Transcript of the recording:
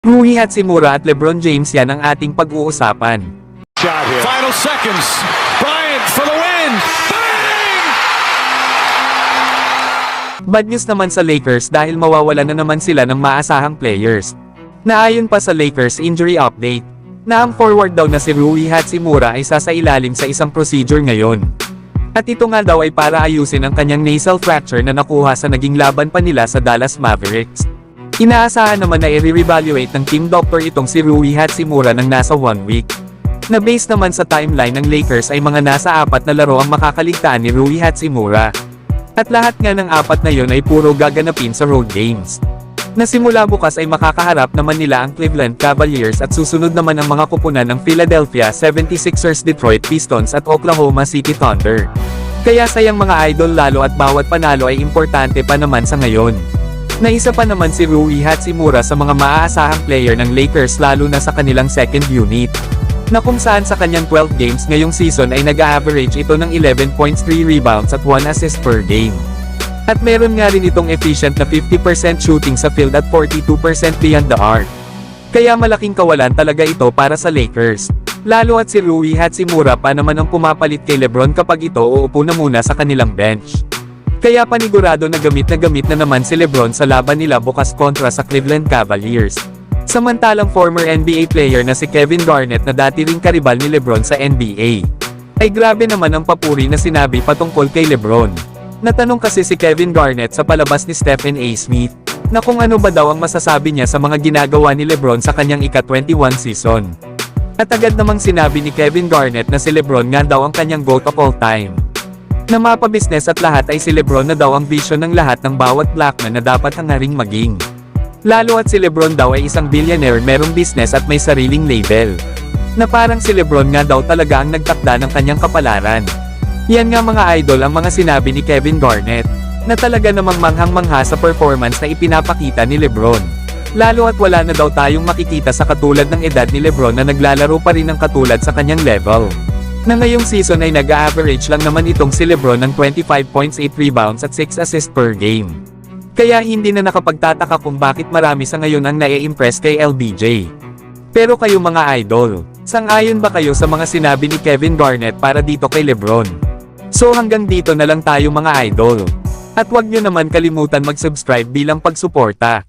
Rui Hachimura at LeBron James, yan ang ating pag-uusapan. Shot here. Final seconds. Bryant for the win. Bang! Bad news naman sa Lakers dahil mawawalan na naman sila ng maasahang players. Naayon pa sa Lakers injury update, na ang forward daw na si Rui Hachimura ay sasailalim sa isang procedure ngayon. At ito nga daw ay para ayusin ang kanyang nasal fracture na nakuha sa naging laban pa nila sa Dallas Mavericks. Inaasahan naman na i-reevaluate ng team doctor itong si Rui Hachimura ng nasa 1 week. Na base naman sa timeline ng Lakers ay mga nasa 4 na laro ang makakaligtaan ni Rui Hachimura. At lahat nga ng 4 na yon ay puro gaganapin sa road games. Na simula bukas ay makakaharap naman nila ang Cleveland Cavaliers at susunod naman ang mga kupunan ng Philadelphia 76ers, Detroit Pistons at Oklahoma City Thunder. Kaya sayang mga idol, lalo at bawat panalo ay importante pa naman sa ngayon. Na isa pa naman si Rui Hachimura sa mga maaasahang player ng Lakers, lalo na sa kanilang second unit. Na kung saan sa kanyang 12 games ngayong season ay nag-average ito ng 11 points, 3 rebounds at 1 assist per game. At meron nga rin itong efficient na 50% shooting sa field at 42% beyond the arc. Kaya malaking kawalan talaga ito para sa Lakers. Lalo at si Rui Hachimura pa naman ang pumapalit kay LeBron kapag ito uupo na muna sa kanilang bench. Kaya panigurado na gamit na naman si LeBron sa laban nila bukas kontra sa Cleveland Cavaliers. Samantalang former NBA player na si Kevin Garnett, na dati ring karibal ni LeBron sa NBA, ay grabe naman ang papuri na sinabi patungkol kay LeBron. Natanong kasi si Kevin Garnett sa palabas ni Stephen A. Smith, na kung ano ba daw ang masasabi niya sa mga ginagawa ni LeBron sa kanyang ika-21 season. At agad namang sinabi ni Kevin Garnett na si LeBron nga daw ang kanyang GOAT of all time. Na mapabisnes at lahat ay si LeBron na daw ang vision ng lahat ng bawat black man na dapat hangaring maging. Lalo at si LeBron daw ay isang billionaire, merong business at may sariling label. Na parang si LeBron nga daw talaga ang nagtakda ng kanyang kapalaran. Yan nga mga idol ang mga sinabi ni Kevin Garnett, na talaga namang manghang-mangha sa performance na ipinapakita ni LeBron. Lalo at wala na daw tayong makikita sa katulad ng edad ni LeBron na naglalaro pa rin ng katulad sa kanyang level. Na ngayong season ay nag-average lang naman itong si LeBron ng 25 points, 8 rebounds at 6 assists per game. Kaya hindi na nakapagtataka kung bakit marami sa ngayon ang nai-impress kay LBJ. Pero kayo mga idol, sang-ayon ba kayo sa mga sinabi ni Kevin Garnett para dito kay LeBron? So hanggang dito na lang tayo mga idol. At huwag nyo naman kalimutan mag-subscribe bilang pagsuporta.